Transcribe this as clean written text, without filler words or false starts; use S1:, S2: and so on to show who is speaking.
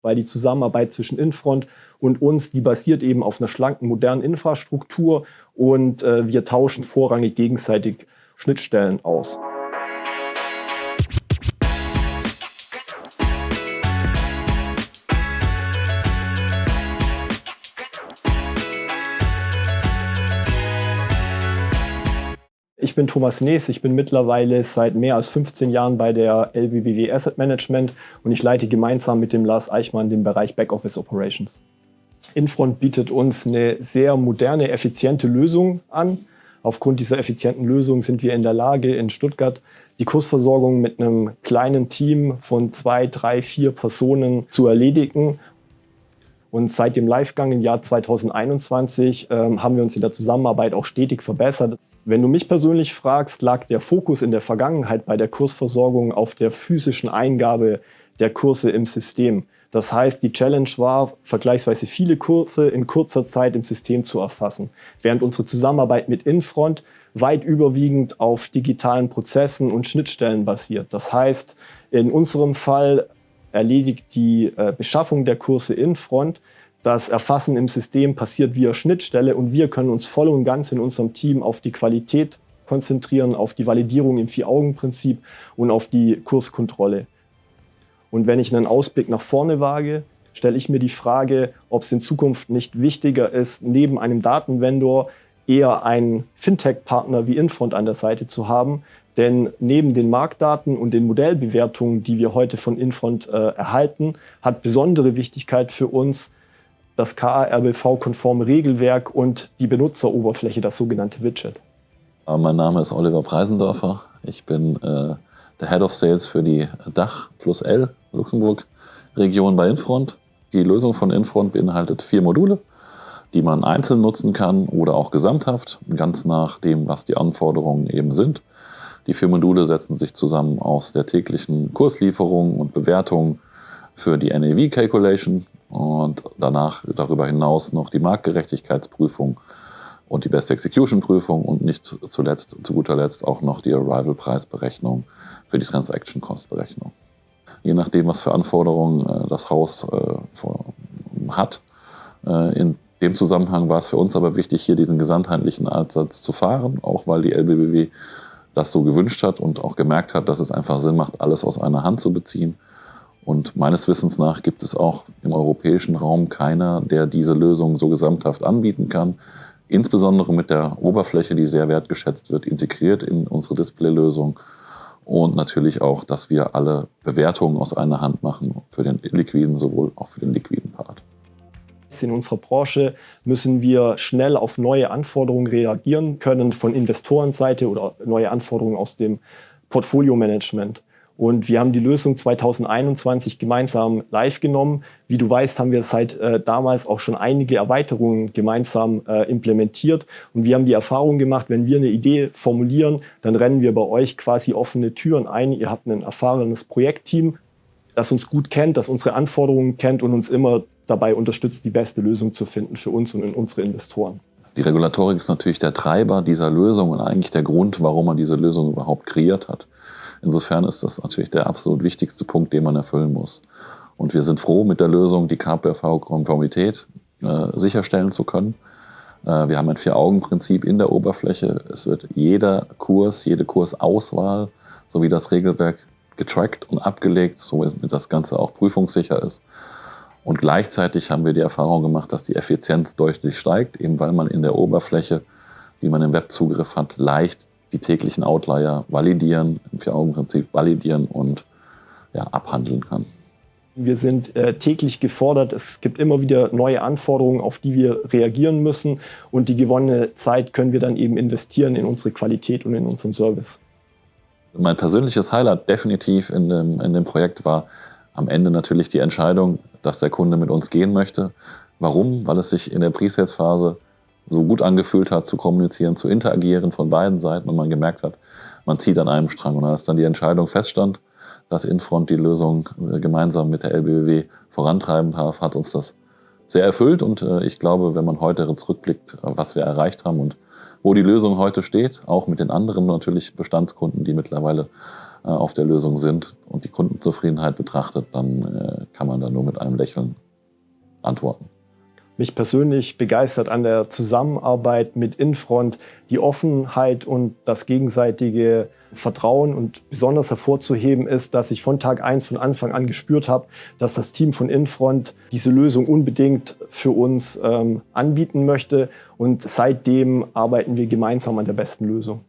S1: weil die Zusammenarbeit zwischen Infront und uns, die basiert eben auf einer schlanken, modernen Infrastruktur und wir tauschen vorrangig gegenseitig Schnittstellen aus. Ich bin Thomas Nees, ich bin mittlerweile seit mehr als 15 Jahren bei der LBBW Asset Management und ich leite gemeinsam mit dem Lars Eichmann den Bereich Backoffice Operations. Infront bietet uns eine sehr moderne, effiziente Lösung an. Aufgrund dieser effizienten Lösung sind wir in der Lage, in Stuttgart die Kursversorgung mit einem kleinen Team von 2, 3, 4 Personen zu erledigen. Und seit dem Livegang im Jahr 2021 haben wir uns in der Zusammenarbeit auch stetig verbessert. Wenn du mich persönlich fragst, lag der Fokus in der Vergangenheit bei der Kursversorgung auf der physischen Eingabe der Kurse im System. Das heißt, die Challenge war, vergleichsweise viele Kurse in kurzer Zeit im System zu erfassen, während unsere Zusammenarbeit mit Infront weit überwiegend auf digitalen Prozessen und Schnittstellen basiert. Das heißt, in unserem Fall erledigt die Beschaffung der Kurse Infront. Das Erfassen im System passiert via Schnittstelle und wir können uns voll und ganz in unserem Team auf die Qualität konzentrieren, auf die Validierung im Vier-Augen-Prinzip und auf die Kurskontrolle. Und wenn ich einen Ausblick nach vorne wage, stelle ich mir die Frage, ob es in Zukunft nicht wichtiger ist, neben einem Datenvendor eher einen Fintech-Partner wie Infront an der Seite zu haben. Denn neben den Marktdaten und den Modellbewertungen, die wir heute von Infront erhalten, hat besondere Wichtigkeit für uns das KA-RBV-konforme Regelwerk und die Benutzeroberfläche, das sogenannte Widget.
S2: Mein Name ist Oliver Preisendorfer. Ich bin der Head of Sales für die Dach plus L Luxemburg-Region bei Infront. Die Lösung von Infront beinhaltet 4 Module, die man einzeln nutzen kann oder auch gesamthaft, ganz nach dem, was die Anforderungen eben sind. Die 4 Module setzen sich zusammen aus der täglichen Kurslieferung und Bewertung für die NAV-Calculation und danach darüber hinaus noch die Marktgerechtigkeitsprüfung und die Best Execution Prüfung und nicht zuletzt, zu guter Letzt auch noch die Arrival-Preisberechnung für die Transaction Cost Berechnung. Je nachdem, was für Anforderungen das Haus hat. In dem Zusammenhang war es für uns aber wichtig, hier diesen gesamtheitlichen Ansatz zu fahren, auch weil die LBBW das so gewünscht hat und auch gemerkt hat, dass es einfach Sinn macht, alles aus einer Hand zu beziehen. Und meines Wissens nach gibt es auch im europäischen Raum keiner, der diese Lösung so gesamthaft anbieten kann. Insbesondere mit der Oberfläche, die sehr wertgeschätzt wird, integriert in unsere Displaylösung. Und natürlich auch, dass wir alle Bewertungen aus einer Hand machen, für den liquiden sowohl auch für den liquiden Part.
S1: In unserer Branche müssen wir schnell auf neue Anforderungen reagieren können von Investorenseite oder neue Anforderungen aus dem Portfolio-Management. Und wir haben die Lösung 2021 gemeinsam live genommen. Wie du weißt, haben wir seit damals auch schon einige Erweiterungen gemeinsam implementiert. Und wir haben die Erfahrung gemacht, wenn wir eine Idee formulieren, dann rennen wir bei euch quasi offene Türen ein. Ihr habt ein erfahrenes Projektteam, das uns gut kennt, das unsere Anforderungen kennt und uns immer dabei unterstützt, die beste Lösung zu finden für uns und unsere Investoren.
S2: Die Regulatorik ist natürlich der Treiber dieser Lösung und eigentlich der Grund, warum man diese Lösung überhaupt kreiert hat. Insofern ist das natürlich der absolut wichtigste Punkt, den man erfüllen muss. Und wir sind froh, mit der Lösung die KPV-Konformität sicherstellen zu können. Wir haben ein 4-Augen-Prinzip in der Oberfläche. Es wird jeder Kurs, jede Kursauswahl sowie das Regelwerk getrackt und abgelegt, somit das Ganze auch prüfungssicher ist. Und gleichzeitig haben wir die Erfahrung gemacht, dass die Effizienz deutlich steigt, eben weil man in der Oberfläche, die man im Webzugriff hat, leicht die täglichen Outlier validieren, im 4-Augen-Prinzip validieren und abhandeln kann.
S1: Wir sind täglich gefordert. Es gibt immer wieder neue Anforderungen, auf die wir reagieren müssen. Und die gewonnene Zeit können wir dann eben investieren in unsere Qualität und in unseren Service.
S2: Mein persönliches Highlight definitiv in dem Projekt war am Ende natürlich die Entscheidung, dass der Kunde mit uns gehen möchte. Warum? Weil es sich in der Pre-Sales-Phase so gut angefühlt hat, zu kommunizieren, zu interagieren von beiden Seiten und man gemerkt hat, man zieht an einem Strang. Und als dann die Entscheidung feststand, dass Infront die Lösung gemeinsam mit der LBBW vorantreiben darf, hat uns das sehr erfüllt. Und ich glaube, wenn man heute zurückblickt, was wir erreicht haben und wo die Lösung heute steht, auch mit den anderen natürlich Bestandskunden, die mittlerweile auf der Lösung sind und die Kundenzufriedenheit betrachtet, dann kann man da nur mit einem Lächeln antworten.
S1: Mich persönlich begeistert an der Zusammenarbeit mit Infront die Offenheit und das gegenseitige Vertrauen. Und besonders hervorzuheben ist, dass ich von Tag 1 von Anfang an gespürt habe, dass das Team von Infront diese Lösung unbedingt für uns anbieten möchte. Und seitdem arbeiten wir gemeinsam an der besten Lösung.